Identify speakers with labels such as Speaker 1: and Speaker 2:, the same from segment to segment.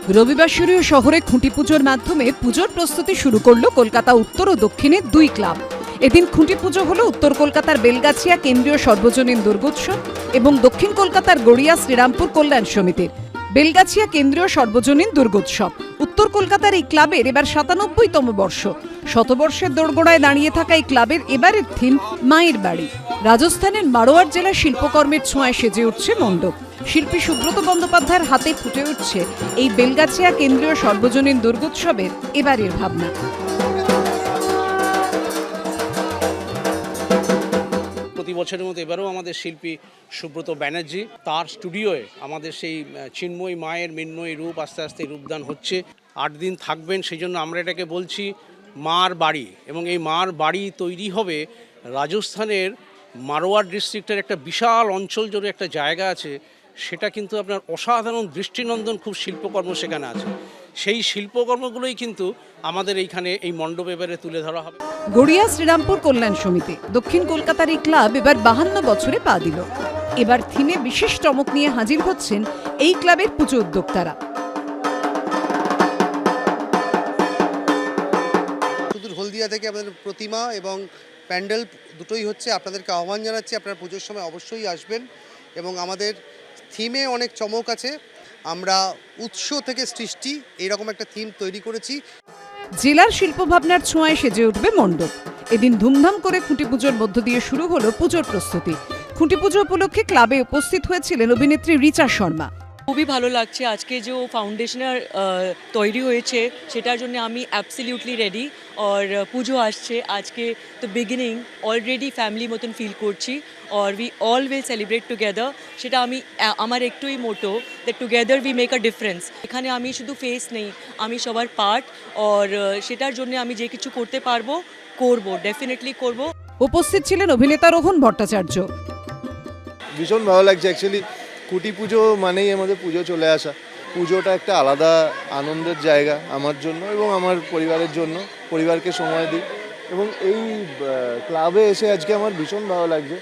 Speaker 1: রবিবার শহরে খুঁটি পুজোর মাধ্যমে পুজোর প্রস্তুতি শুরু করলো কলকাতা উত্তর ও দক্ষিণে দুই ক্লাব। এদিন খুঁটি পুজো হলো উত্তর কলকাতার বেলগাছিয়া কেন্দ্রীয় সর্বজনীন দুর্গোৎসব এবং দক্ষিণ কলকাতার গড়িয়া শ্রীরামপুর কল্যাণ সমিতির বেলগাছিয়া কেন্দ্রীয় সর্বজনীন দুর্গোৎসব। উত্তর কলকাতার এই ক্লাবের এবার ৯৭তম বর্ষ। শতবর্ষের দোরগোড়ায় দাঁড়িয়ে থাকা এই ক্লাবের এবারের থিম মায়ের বাড়ি। রাজস্থানের মারোয়ার জেলার শিল্পকর্মের ছোঁয়ায় সেজে উঠছে মণ্ডপ। শিল্পী সুব্রত বন্দ্যোপাধ্যায়ের হাতে ফুটে উঠছে এই বেলগাছিয়া কেন্দ্রীয় সর্বজনীন দুর্গোৎসবের এবারের ভাবনা।
Speaker 2: প্রতি বছরের মতো এবারেও আমাদের শিল্পী সুব্রত ব্যানার্জি তার স্টুডিওয়ে আমাদের সেই চিন্ময়ী মায়ের মৃন্ময়ী রূপ আস্তে আস্তে রূপদান হচ্ছে। ৮ দিন থাকবেন, সেই জন্য আমরা এটাকে বলছি মার বাড়ি। এবং এই মার বাড়ি তৈরি হবে রাজস্থানের মারোয়ার ডিস্ট্রিক্টের একটা বিশাল অঞ্চল জুড়ে একটা জায়গা আছে, সেটা কিন্তু আপনার অসাধারণ দৃষ্টিনন্দন খুব শিল্পকর্ম সেখানে আছে। সেই শিল্পকর্মগুলোই কিন্তু আমাদের এইখানে এই মণ্ডপ এবারে তুলে ধরা হবে।
Speaker 1: গড়িয়া শ্রীরামপুর কল্যাণ সমিতি দক্ষিণ কলকাতার এই ক্লাব এবার ৫২ বছরে পা দিল। এবার থিমে বিশেষ চমক নিয়ে হাজির হচ্ছেন এই ক্লাবের পুজো উদ্যোক্তারা।
Speaker 3: সুদূর হলদিয়া থেকে আমাদের প্রতিমা এবং প্যান্ডেল দুটোই হচ্ছে। আপনাদেরকে আহ্বান জানাচ্ছি, আপনারা পুজোর সময় অবশ্যই আসবেন। এবং আমাদের থিমে অনেক চমক আছে। আমরা উৎস থেকে সৃষ্টি এইরকম একটা থিম তৈরি করেছি।
Speaker 1: জেলার শিল্পভাবনার ছোঁয়ায় সেজে উঠবে মণ্ডপ। এদিন ধুমধাম করে খুঁটি পুজোর মধ্য দিয়ে শুরু হলো পুজোর প্রস্তুতি। খুঁটি পুজো উপলক্ষে ক্লাবে উপস্থিত হয়েছিলেন অভিনেত্রী রিচা শর্মা।
Speaker 4: খুবই ভালো লাগছে। আজকে যে ফাউন্ডেশনের তৈরি হয়েছে সেটার জন্য আমি অ্যাবসলিউটলি রেডি। আর পুজো আসছে আজকে, তো বিগিনিং অলরেডি ফ্যামিলি মতন ফিল করছি। আর we all will celebrate together. সেটা আমার একটুই motto, that together we make a difference. এখানে আমি শুধু ফেস নেই, আমি সবার পার্ট। আর সেটার জন্য আমি যে কিছু করতে পারবো করবো, ডেফিনেটলি করবো।
Speaker 1: উপস্থিত ছিলেন অভিনেতা রোহন ভট্টাচার্য।
Speaker 5: ভীষণ ভালো লাগছে। অ্যাকচুয়ালি খুঁটি পুজো মানেই আমাদের পুজো চলে আসা। পুজোটা একটা আলাদা আনন্দের জায়গা আমার জন্য এবং আমার পরিবারের জন্য। পরিবারকে সময় দিই এবং এই ক্লাবে এসে আজকে আমার ভীষণ ভালো লাগছে।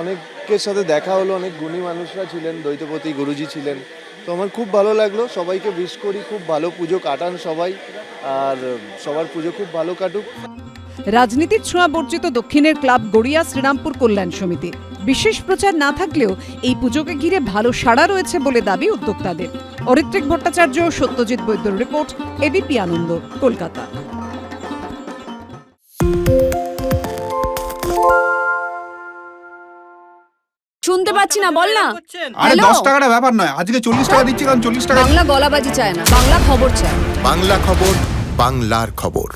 Speaker 5: অনেকের সাথে দেখা হলো, অনেক গুণী মানুষরা ছিলেন, দ্বৈতপতি গুরুজি ছিলেন। তো আমার খুব ভালো লাগলো। সবাইকে উইশ করি খুব ভালো পুজো কাটান সবাই, আর সবার পুজো খুব ভালো কাটুক।
Speaker 1: রাজনীতির ছোঁয়া বর্জিত দক্ষিণের ক্লাব গড়িয়া শ্রীরামপুর কল্যাণ সমিতি। বিশেষ প্রচার না থাকলেও এই পুজোকে ঘিরে ভালো সাড়া রয়েছে বলে দাবি উদ্যোক্তাদের। অরিত্রিক ভট্টাচার্য, সত্যজিৎ বৈদ্যর রিপোর্ট, এবিপি আনন্দ, কলকাতা।
Speaker 6: শুনতে পাচ্ছি না, বল না।
Speaker 7: আরে 10 টাকাটা ব্যাপার নয়, আজকে 40 টাকা দিচ্ছি কারণ 40 টাকা।
Speaker 6: বাংলা গলাবাজি চায় না, বাংলা খবর চায়।
Speaker 8: বাংলা খবর, বাংলার খবর।